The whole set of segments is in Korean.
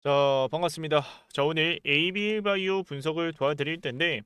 자, 반갑습니다. 자, 오늘 ABL 바이오 분석을 도와드릴 텐데,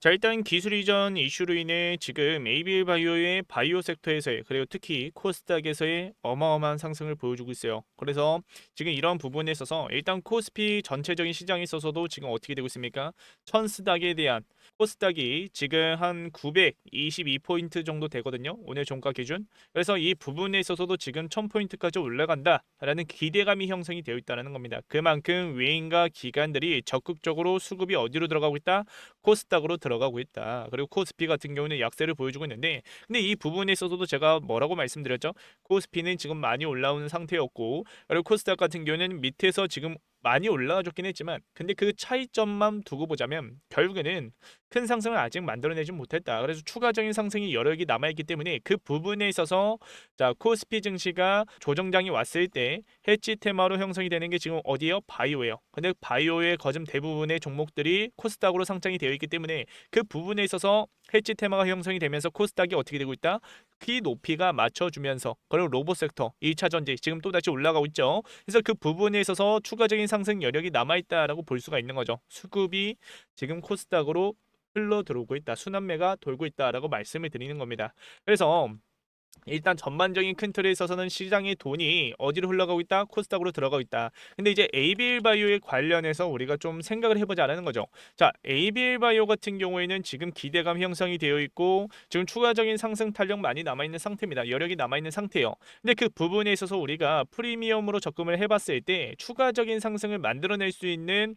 자, 일단 기술 이전 이슈로 인해 지금 ABL 바이오의 바이오 섹터에서의 그리고 특히 코스닥에서의 어마어마한 상승을 보여주고 있어요. 그래서 지금 이런 부분에 있어서 일단 코스피 전체적인 시장에 있어서도 지금 어떻게 되고 있습니까? 천스닥에 대한 코스닥이 지금 한 922포인트 정도 되거든요. 오늘 종가 기준. 그래서 이 부분에 있어서도 지금 1000포인트까지 올라간다라는 기대감이 형성이 되어 있다는 겁니다. 그만큼 외인과 기관들이 적극적으로 수급이 어디로 들어가고 있다? 코스닥으로 들어가고 있다. 그리고 코스피 같은 경우는 약세를 보여주고 있는데, 근데 이 부분에 있어서도 제가 뭐라고 말씀드렸죠? 코스피는 지금 많이 올라오는 상태였고, 그리고 코스닥 같은 경우는 밑에서 지금 많이 올라와 줬긴 했지만, 근데 그 차이점만 두고 보자면 결국에는 큰 상승을 아직 만들어내지 못했다. 그래서 추가적인 상승이 여력이 남아있기 때문에 그 부분에 있어서 자, 코스피 증시가 조정장이 왔을 때 해지 테마로 형성이 되는 게 지금 어디예요? 바이오예요. 근데 바이오의 거점 대부분의 종목들이 코스닥으로 상장이 되어 있기 때문에 그 부분에 있어서 해지 테마가 형성이 되면서 코스닥이 어떻게 되고 있다? 그 높이가 맞춰주면서 그리고 로봇 섹터 2차 전지 지금 또다시 올라가고 있죠. 그래서 그 부분에 있어서 추가적인 상승 여력이 남아있다라고 볼 수가 있는 거죠. 수급이 지금 코스닥으로 흘러 들어오고 있다. 순환매가 돌고 있다라고 말씀을 드리는 겁니다. 그래서 일단 전반적인 큰 틀에 있어서는 시장의 돈이 어디로 흘러가고 있다? 코스닥으로 들어가고 있다. 근데 이제 ABL 바이오에 관련해서 우리가 좀 생각을 해보자라는 거죠. 자, ABL 바이오 같은 경우에는 지금 기대감 형성이 되어 있고 지금 추가적인 상승 탄력 많이 남아있는 상태입니다. 여력이 남아있는 상태예요. 근데 그 부분에 있어서 우리가 프리미엄으로 접근을 해봤을 때 추가적인 상승을 만들어낼 수 있는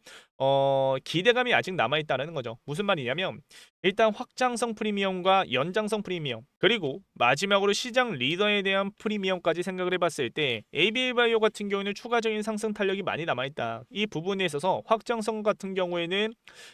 기대감이 아직 남아있다는 거죠. 무슨 말이냐면 일단 확장성 프리미엄과 연장성 프리미엄 그리고 마지막으로 시장 리더에 대한 프리미엄까지 생각을 해봤을 때 ABL 바이오 같은 경우는 추가적인 상승 탄력이 많이 남아있다. 이 부분에 있어서 확장성 같은 경우에는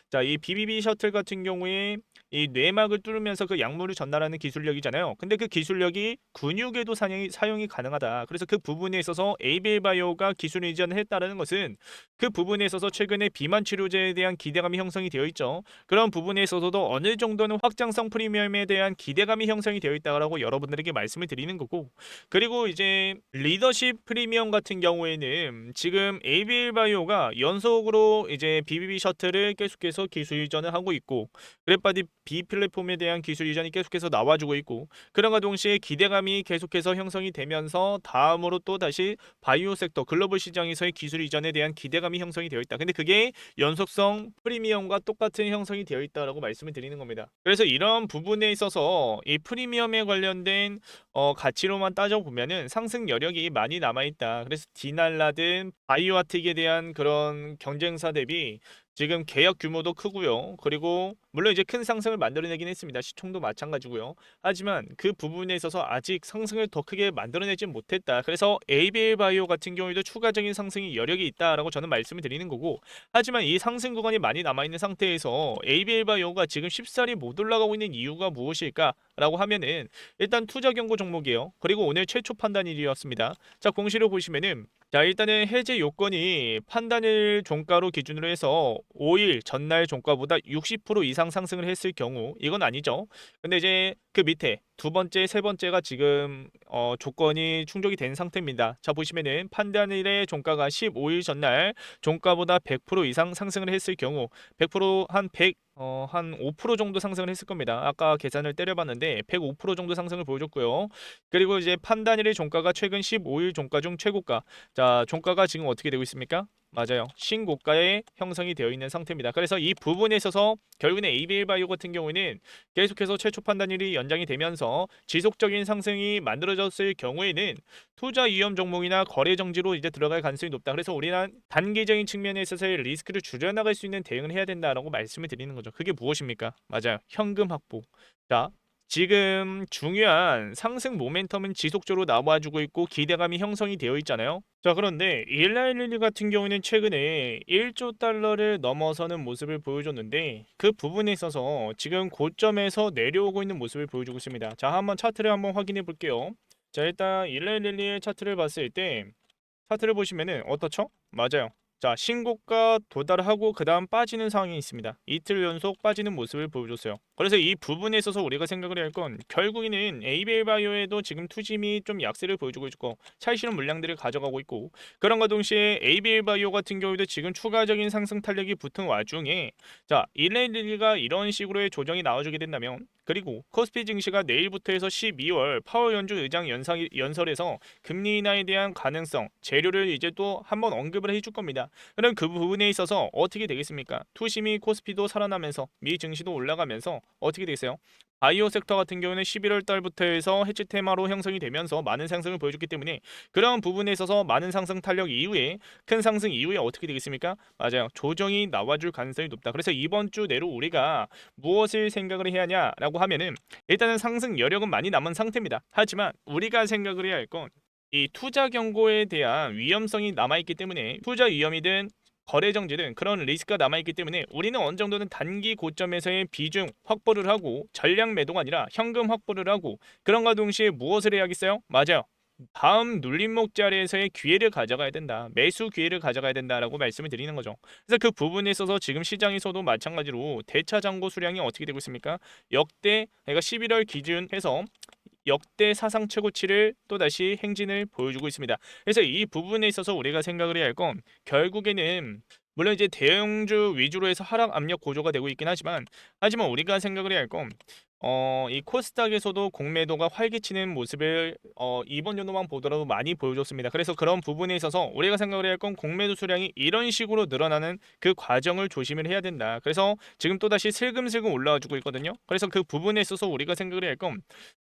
자, 이 BBB 셔틀 같은 경우에 이 뇌막을 뚫으면서 그 약물을 전달하는 기술력이잖아요. 근데 그 기술력이 근육에도 사용이 가능하다. 그래서 그 부분에 있어서 ABL 바이오가 기술 이전을 했다는 것은 그 부분에 있어서 최근에 비만 치료제에 대한 기대감이 형성이 되어 있죠. 그런 부분에 있어서도 어느 정도는 확장성 프리미엄에 대한 기대감이 형성이 되어 있다고 여러분들에게 말씀을 드리는 거고, 그리고 이제 리더십 프리미엄 같은 경우에는 지금 ABL 바이오가 연속으로 이제 BBB 셔틀을 계속해서 기술 이전을 하고 있고 그래파디 B 플랫폼에 대한 기술 이전이 계속해서 나와주고 있고 그런가 동시에 기대감이 계속해서 형성이 되면서 다음으로 또 다시 바이오 섹터 글로벌 시장에서의 기술 이전에 대한 기대감이 형성이 되어 있다. 근데 그게 연속성 프리미엄과 똑같은 형성이 되어 있다라고 말씀을 드리는 겁니다. 그래서 이런 부분에 있어서 이 프리미엄에 관련된 가치로만 따져보면은 상승 여력이 많이 남아있다. 그래서 디날라든 바이오아틱에 대한 그런 경쟁사 대비 지금 계약 규모도 크고요. 그리고 물론 이제 큰 상승을 만들어내긴 했습니다. 시총도 마찬가지고요. 하지만 그 부분에 있어서 아직 상승을 더 크게 만들어내지 못했다. 그래서 ABL 바이오 같은 경우에도 추가적인 상승이 여력이 있다라고 저는 말씀을 드리는 거고, 하지만 이 상승 구간이 많이 남아있는 상태에서 ABL 바이오가 지금 쉽사리 못 올라가고 있는 이유가 무엇일까라고 하면은 일단 투자 경고 종목이에요. 그리고 오늘 최초 판단일이었습니다. 자, 공시로 보시면은 자, 일단은 해제 요건이 판단일 종가로 기준으로 해서 5일 전날 종가보다 60% 이상 상승을 했을 경우 이건 아니죠. 근데 이제 그 밑에 두 번째, 세 번째가 지금 조건이 충족이 된 상태입니다. 자, 보시면은 판단일의 종가가 15일 전날 종가보다 100% 이상 상승을 했을 경우 100%한 100, 한 5% 정도 상승을 했을 겁니다. 아까 계산을 때려봤는데 105% 정도 상승을 보여줬고요. 그리고 이제 판단일의 종가가 최근 15일 종가 중 최고가. 자, 종가가 지금 어떻게 되고 있습니까? 맞아요. 신고가에 형성이 되어 있는 상태입니다. 그래서 이 부분에 있어서 결국에는 ABL 바이오 같은 경우에는 계속해서 최초 판단일이 연장이 되면서 지속적인 상승이 만들어졌을 경우에는 투자 위험 종목이나 거래 정지로 이제 들어갈 가능성이 높다. 그래서 우리는 단기적인 측면에 있어서의 리스크를 줄여나갈 수 있는 대응을 해야 된다라고 말씀을 드리는 거죠. 그게 무엇입니까? 맞아요. 현금 확보. 자, 지금 중요한 상승 모멘텀은 지속적으로 나와주고 있고 기대감이 형성이 되어 있잖아요. 자, 그런데 일라일리 같은 경우는 최근에 1조 달러를 넘어서는 모습을 보여줬는데 그 부분에 있어서 지금 고점에서 내려오고 있는 모습을 보여주고 있습니다. 자, 한번 차트를 한번 확인해 볼게요. 자, 일단 일라일리의 차트를 봤을 때 차트를 보시면은 어떻죠? 맞아요. 자, 신고가 도달하고 그다음 빠지는 상황이 있습니다. 이틀 연속 빠지는 모습을 보여줬어요. 그래서 이 부분에 있어서 우리가 생각을 해야 할 건 결국에는 ABL 바이오에도 지금 투심이 좀 약세를 보여주고 있고 차익실현 물량들을 가져가고 있고, 그런과 동시에 ABL 바이오 같은 경우에도 지금 추가적인 상승 탄력이 붙은 와중에 자, 일레일리가 이런 식으로의 조정이 나와주게 된다면, 그리고 코스피 증시가 내일부터 해서 12월 파월 연준 의장 연설에서 금리 인하에 대한 가능성, 재료를 이제 또 한번 언급을 해줄 겁니다. 그럼 그 부분에 있어서 어떻게 되겠습니까? 투심이 코스피도 살아나면서 미 증시도 올라가면서 어떻게 되겠어요? 바이오 섹터 같은 경우는 11월 달부터 해서 해지 테마로 형성이 되면서 많은 상승을 보여줬기 때문에 그런 부분에 있어서 많은 상승 탄력 이후에, 큰 상승 이후에 어떻게 되겠습니까? 맞아요. 조정이 나와줄 가능성이 높다. 그래서 이번 주 내로 우리가 무엇을 생각을 해야 하냐라고 하면은 일단은 상승 여력은 많이 남은 상태입니다. 하지만 우리가 생각을 해야 할 건 이 투자 경고에 대한 위험성이 남아있기 때문에, 투자 위험이든 거래 정지든 그런 리스크가 남아있기 때문에 우리는 어느 정도는 단기 고점에서의 비중 확보를 하고 전량 매도가 아니라 현금 확보를 하고, 그런가 동시에 무엇을 해야겠어요? 맞아요. 다음 눌림목 자리에서의 기회를 가져가야 된다. 매수 기회를 가져가야 된다라고 말씀을 드리는 거죠. 그래서 그 부분에 있어서 지금 시장에서도 마찬가지로 대차 잔고 수량이 어떻게 되고 있습니까? 역대, 그러니까 11월 기준해서 역대 사상 최고치를 또다시 행진을 보여주고 있습니다. 그래서 이 부분에 있어서 우리가 생각을 해야 할 건 결국에는, 물론 이제 대형주 위주로 해서 하락 압력 고조가 되고 있긴 하지만 우리가 생각을 해야 할 건 이 코스닥에서도 공매도가 활기치는 모습을 이번 연도만 보더라도 많이 보여줬습니다. 그래서 그런 부분에 있어서 우리가 생각을 해야 할 건 공매도 수량이 이런 식으로 늘어나는 그 과정을 조심을 해야 된다. 그래서 지금 또다시 슬금슬금 올라와주고 있거든요. 그래서 그 부분에 있어서 우리가 생각을 해야 할 건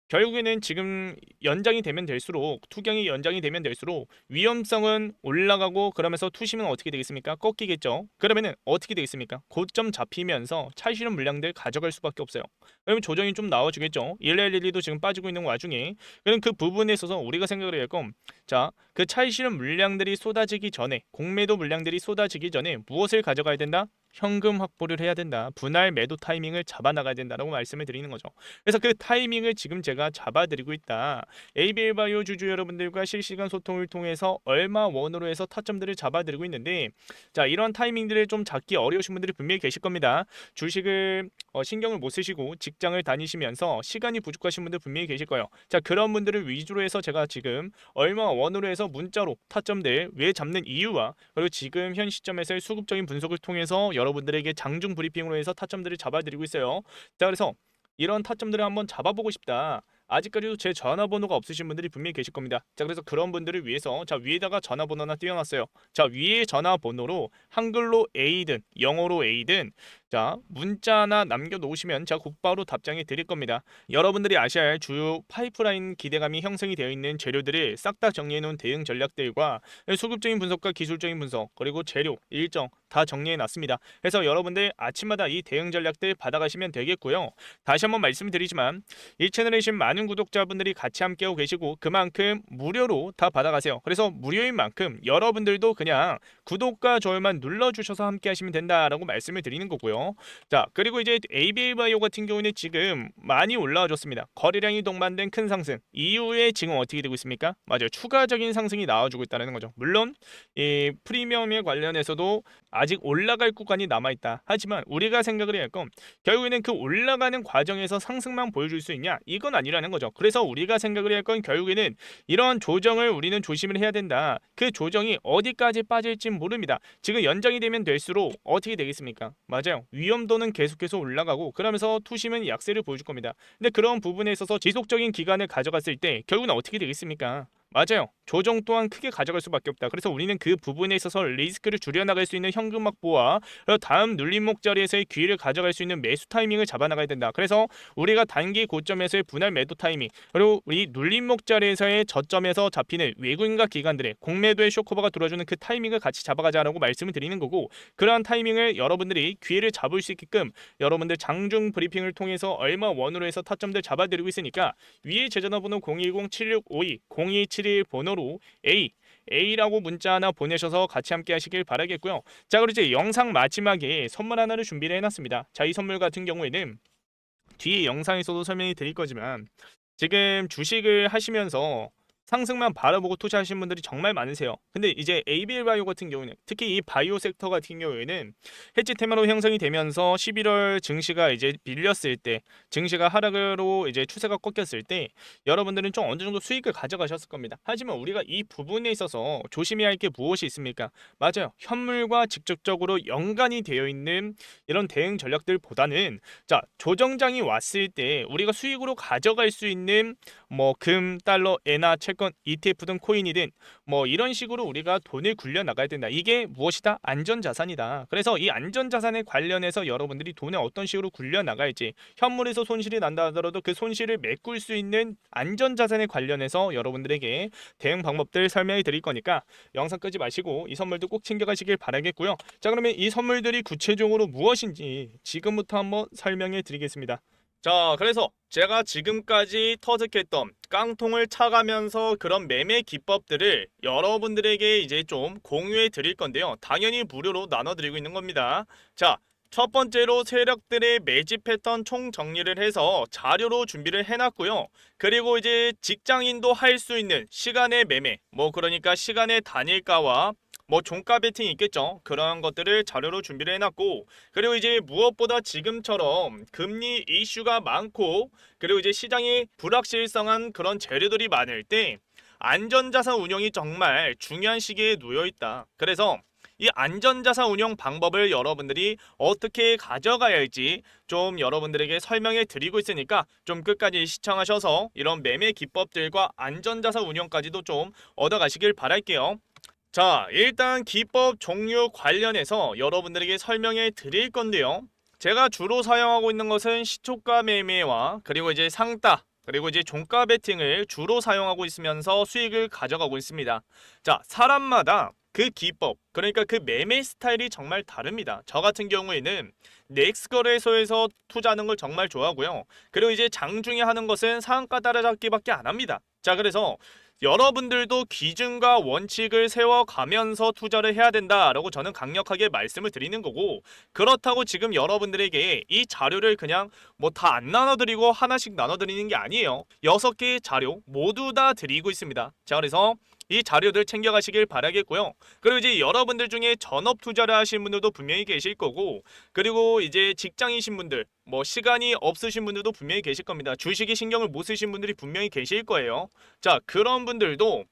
결국에는 지금 연장이 되면 될수록, 투경이 연장이 되면 될수록 위험성은 올라가고, 그러면서 투심은 어떻게 되겠습니까? 꺾이겠죠. 그러면은 어떻게 되겠습니까? 고점 잡히면서 차익실현 물량들 가져갈 수밖에 없어요. 그러면 조정이 좀 나와주겠죠. 1112도 지금 빠지고 있는 와중에, 그럼 그 부분에 있어서 우리가 생각을 해야 할 건, 자, 그 차익실현 물량들이 쏟아지기 전에, 공매도 물량들이 쏟아지기 전에 무엇을 가져가야 된다? 현금 확보를 해야 된다. 분할 매도 타이밍을 잡아나가야 된다라고 말씀을 드리는 거죠. 그래서 그 타이밍을 지금 제가 잡아드리고 있다. ABL 바이오 주주 여러분들과 실시간 소통을 통해서 얼마 원으로 해서 타점들을 잡아드리고 있는데, 자, 이런 타이밍들을 좀 잡기 어려우신 분들이 분명히 계실 겁니다. 주식을 신경을 못 쓰시고 직장을 다니시면서 시간이 부족하신 분들 분명히 계실 거예요. 자, 그런 분들을 위주로 해서 제가 지금 얼마 원으로 해서 문자로 타점들 왜 잡는 이유와, 그리고 지금 현 시점에서의 수급적인 분석을 통해서 여러분들에게 장중 브리핑으로 해서 타점들을 잡아드리고 있어요. 자, 그래서 이런 타점들을 한번 잡아보고 싶다. 아직까지도 제 전화번호가 없으신 분들이 분명히 계실 겁니다. 자, 그래서 그런 분들을 위해서 자, 위에다가 전화번호 하나 띄워놨어요. 자, 위에 전화번호로 한글로 A든 영어로 A든 자, 문자 하나 남겨놓으시면 제가 곧바로 답장해 드릴 겁니다. 여러분들이 아셔야 할 주요 파이프라인 기대감이 형성이 되어 있는 재료들을 싹 다 정리해놓은 대응 전략들과 수급적인 분석과 기술적인 분석, 그리고 재료, 일정 다 정리해놨습니다. 그래서 여러분들 아침마다 이 대응 전략들 받아가시면 되겠고요. 다시 한번 말씀드리지만 이 채널에 계신 많은 구독자분들이 같이 함께하고 계시고 그만큼 무료로 다 받아가세요. 그래서 무료인 만큼 여러분들도 그냥 구독과 좋아요만 눌러주셔서 함께하시면 된다라고 말씀을 드리는 거고요. 자, 그리고 이제 ABL 바이오 같은 경우는 지금 많이 올라와줬습니다. 거래량이 동반된 큰 상승 이후에 지금 어떻게 되고 있습니까? 맞아요. 추가적인 상승이 나와주고 있다는 거죠. 물론 이 프리미엄에 관련해서도 아직 올라갈 구간이 남아있다. 하지만 우리가 생각을 해야 할 건 결국에는 그 올라가는 과정에서 상승만 보여줄 수 있냐? 이건 아니라는 거죠. 그래서 우리가 생각을 해야 할 건 결국에는 이런 조정을 우리는 조심을 해야 된다. 그 조정이 어디까지 빠질지 모릅니다. 지금 연장이 되면 될수록 어떻게 되겠습니까? 맞아요. 위험도는 계속해서 올라가고 그러면서 투심은 약세를 보여줄 겁니다. 근데 그런 부분에 있어서 지속적인 기간을 가져갔을 때 결국은 어떻게 되겠습니까? 맞아요. 조정 또한 크게 가져갈 수밖에 없다. 그래서 우리는 그 부분에 있어서 리스크를 줄여나갈 수 있는 현금 확보와 다음 눌림목 자리에서의 기회를 가져갈 수 있는 매수 타이밍을 잡아나가야 된다. 그래서 우리가 단기 고점에서의 분할 매도 타이밍, 그리고 우리 눌림목 자리에서의 저점에서 잡히는 외국인과 기관들의 공매도의 쇼커버가 들어주는 그 타이밍을 같이 잡아가자라고 말씀을 드리는 거고, 그러한 타이밍을 여러분들이 기회를 잡을 수 있게끔 여러분들 장중 브리핑을 통해서 얼마 원으로 해서 타점들 잡아드리고 있으니까 위에 제 전화번호 010-7652-0271 번호로 A라고 문자 하나 보내셔서 같이 함께 하시길 바라겠고요. 자, 그리고 이제 영상 마지막에 선물 하나를 준비를 해놨습니다. 자, 이 선물 같은 경우에는 뒤에 영상에서도 설명이 드릴 거지만 지금 주식을 하시면서 상승만 바라보고 투자하신 분들이 정말 많으세요. 근데 이제 ABL 바이오 같은 경우는 특히 이 바이오 섹터 같은 경우에는 해지 테마로 형성이 되면서 11월 증시가 이제 밀렸을 때, 증시가 하락으로 이제 추세가 꺾였을 때 여러분들은 좀 어느 정도 수익을 가져가셨을 겁니다. 하지만 우리가 이 부분에 있어서 조심해야 할 게 무엇이 있습니까? 맞아요. 현물과 직접적으로 연관이 되어 있는 이런 대응 전략들보다는 자, 조정장이 왔을 때 우리가 수익으로 가져갈 수 있는 뭐 금, 달러, 엔화, 채권, ETF 등 코인이든 뭐 이런 식으로 우리가 돈을 굴려 나가야 된다. 이게 무엇이다? 안전자산이다. 그래서 이 안전자산에 관련해서 여러분들이 돈을 어떤 식으로 굴려 나갈지, 현물에서 손실이 난다 하더라도 그 손실을 메꿀 수 있는 안전자산에 관련해서 여러분들에게 대응 방법들 설명해 드릴 거니까 영상 끄지 마시고 이 선물도 꼭 챙겨가시길 바라겠고요. 자, 그러면 이 선물들이 구체적으로 무엇인지 지금부터 한번 설명해 드리겠습니다. 자, 그래서 제가 지금까지 터득했던 깡통을 차가면서 그런 매매 기법들을 여러분들에게 이제 좀 공유해 드릴 건데요. 당연히 무료로 나눠 드리고 있는 겁니다. 자, 첫 번째로 세력들의 매집 패턴 총 정리를 해서 자료로 준비를 해놨고요. 그리고 이제 직장인도 할 수 있는 시간의 매매, 뭐 그러니까 시간의 단일가와 뭐 종가 베팅이 있겠죠. 그런 것들을 자료로 준비를 해놨고, 그리고 이제 무엇보다 지금처럼 금리 이슈가 많고, 그리고 이제 시장이 불확실성한 그런 재료들이 많을 때 안전자산 운용이 정말 중요한 시기에 놓여 있다. 그래서 이 안전자산 운용 방법을 여러분들이 어떻게 가져가야 할지 좀 여러분들에게 설명해 드리고 있으니까 좀 끝까지 시청하셔서 이런 매매 기법들과 안전자산 운용까지도 좀 얻어가시길 바랄게요. 자, 일단 기법 종류 관련해서 여러분들에게 설명해 드릴 건데요. 제가 주로 사용하고 있는 것은 시초가 매매와 그리고 이제 상따, 그리고 이제 종가 베팅을 주로 사용하고 있으면서 수익을 가져가고 있습니다. 자, 사람마다 그 기법, 그러니까 그 매매 스타일이 정말 다릅니다. 저 같은 경우에는 넥스 거래소에서 투자하는 걸 정말 좋아하고요. 그리고 이제 장중에 하는 것은 상한가 따라잡기밖에 안 합니다. 자, 그래서 여러분들도 기준과 원칙을 세워가면서 투자를 해야 된다라고 저는 강력하게 말씀을 드리는 거고, 그렇다고 지금 여러분들에게 이 자료를 그냥 뭐 다 안 나눠드리고 하나씩 나눠드리는 게 아니에요. 6개의 자료 모두 다 드리고 있습니다. 자, 그래서 이 자료들 챙겨가시길 바라겠고요. 그리고 이제 여러분들 중에 전업 투자를 하시는 분들도 분명히 계실 거고, 그리고 이제 직장이신 분들, 뭐 시간이 없으신 분들도 분명히 계실 겁니다. 주식에 신경을 못 쓰신 분들이 분명히 계실 거예요. 자, 그런 분들도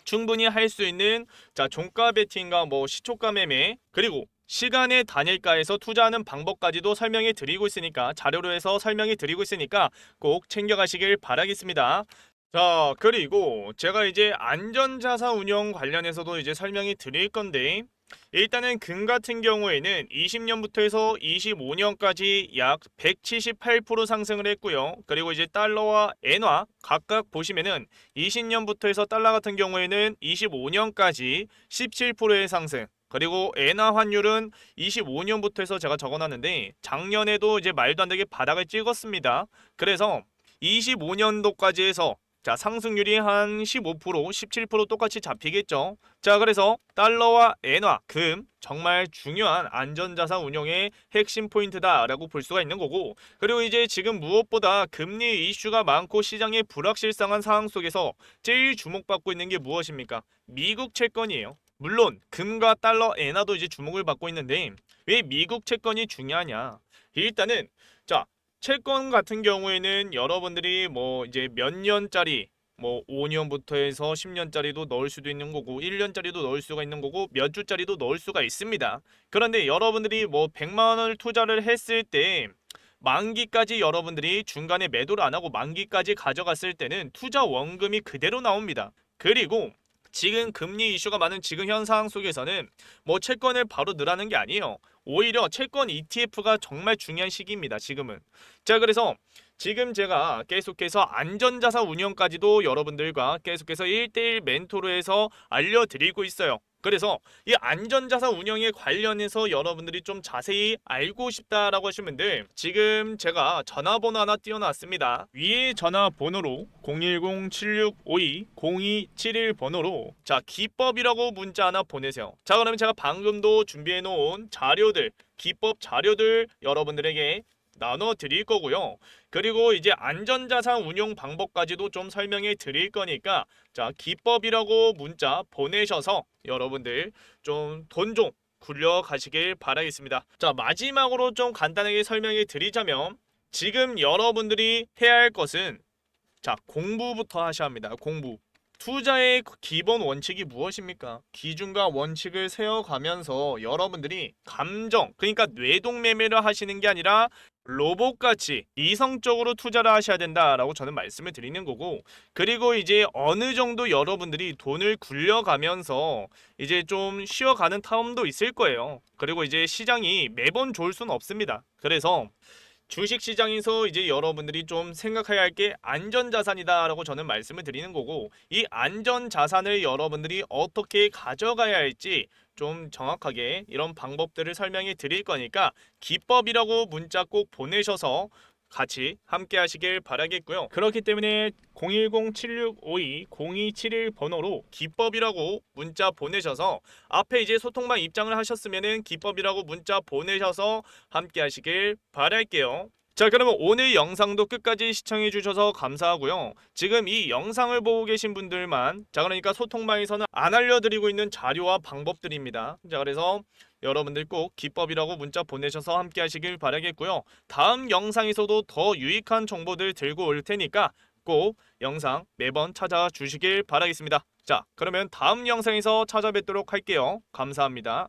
충분히 할 수 있는 자, 종가 베팅과 뭐 시초가 매매, 그리고 시간의 단일가에서 투자하는 방법까지도 설명해 드리고 있으니까, 자료로 해서 설명해 드리고 있으니까 꼭 챙겨가시길 바라겠습니다. 자, 그리고 제가 이제 안전자산 운영 관련해서도 이제 설명이 드릴 건데, 일단은 금 같은 경우에는 20년부터 해서 25년까지 약 178% 상승을 했고요. 그리고 이제 달러와 엔화 각각 보시면은 20년부터 해서 달러 같은 경우에는 25년까지 17%의 상승, 그리고 엔화 환율은 25년부터 해서 제가 적어놨는데 작년에도 이제 말도 안 되게 바닥을 찍었습니다. 그래서 25년도까지 해서 자, 상승률이 한 15%, 17% 똑같이 잡히겠죠. 자, 그래서 달러와 엔화, 금 정말 중요한 안전자산 운용의 핵심 포인트다라고 볼 수가 있는 거고, 그리고 이제 지금 무엇보다 금리 이슈가 많고 시장의 불확실성한 상황 속에서 제일 주목받고 있는 게 무엇입니까? 미국 채권이에요. 물론 금과 달러, 엔화도 이제 주목을 받고 있는데 왜 미국 채권이 중요하냐? 일단은 자, 채권 같은 경우에는 여러분들이 뭐 이제 몇 년짜리, 뭐 5년부터 해서 10년짜리도 넣을 수도 있는 거고 1년짜리도 넣을 수가 있는 거고 몇 주짜리도 넣을 수가 있습니다. 그런데 여러분들이 뭐 100만 원을 투자를 했을 때 만기까지 여러분들이 중간에 매도를 안 하고 만기까지 가져갔을 때는 투자 원금이 그대로 나옵니다. 그리고 지금 금리 이슈가 많은 지금 현 상황 속에서는 뭐 채권을 바로 넣으라는 게 아니에요. 오히려 채권 ETF가 정말 중요한 시기입니다. 지금은. 자, 그래서 지금 제가 계속해서 안전자산 운영까지도 여러분들과 계속해서 1대1 멘토로 해서 알려드리고 있어요. 그래서 이 안전자산 운영에 관련해서 여러분들이 좀 자세히 알고 싶다라고 하시는 분들 지금 제가 전화번호 하나 띄워놨습니다. 위에 전화번호로 010-7652-0271 번호로 자, 기법이라고 문자 하나 보내세요. 자, 그러면 제가 방금도 준비해놓은 자료들, 기법 자료들 여러분들에게 나눠 드릴 거고요. 그리고 이제 안전자산 운용 방법까지도 좀 설명해 드릴 거니까 자, 기법이라고 문자 보내셔서 여러분들 좀 돈 좀 굴려 가시길 바라겠습니다. 자, 마지막으로 좀 간단하게 설명해 드리자면 지금 여러분들이 해야 할 것은 자, 공부부터 하셔야 합니다. 공부. 투자의 기본 원칙이 무엇입니까? 기준과 원칙을 세워가면서 여러분들이 감정, 그러니까 뇌동매매를 하시는 게 아니라 로봇같이 이성적으로 투자를 하셔야 된다라고 저는 말씀을 드리는 거고, 그리고 이제 어느 정도 여러분들이 돈을 굴려가면서 이제 좀 쉬어가는 타임도 있을 거예요. 그리고 이제 시장이 매번 좋을 수는 없습니다. 그래서 주식 시장에서 이제 여러분들이 좀 생각해야 할 게 안전자산이다라고 저는 말씀을 드리는 거고, 이 안전자산을 여러분들이 어떻게 가져가야 할지 좀 정확하게 이런 방법들을 설명해 드릴 거니까 기법이라고 문자 꼭 보내셔서 같이 함께 하시길 바라겠고요. 그렇기 때문에 010-7652-0271 번호로 기법이라고 문자 보내셔서 앞에 이제 소통방 입장을 하셨으면은 기법이라고 문자 보내셔서 함께 하시길 바랄게요. 자, 그러면 오늘 영상도 끝까지 시청해 주셔서 감사하고요. 지금 이 영상을 보고 계신 분들만, 자, 그러니까 소통방에서는 안 알려드리고 있는 자료와 방법들입니다. 자, 그래서 여러분들 꼭 기법이라고 문자 보내셔서 함께 하시길 바라겠고요. 다음 영상에서도 더 유익한 정보들 들고 올 테니까 꼭 영상 매번 찾아주시길 바라겠습니다. 자, 그러면 다음 영상에서 찾아뵙도록 할게요. 감사합니다.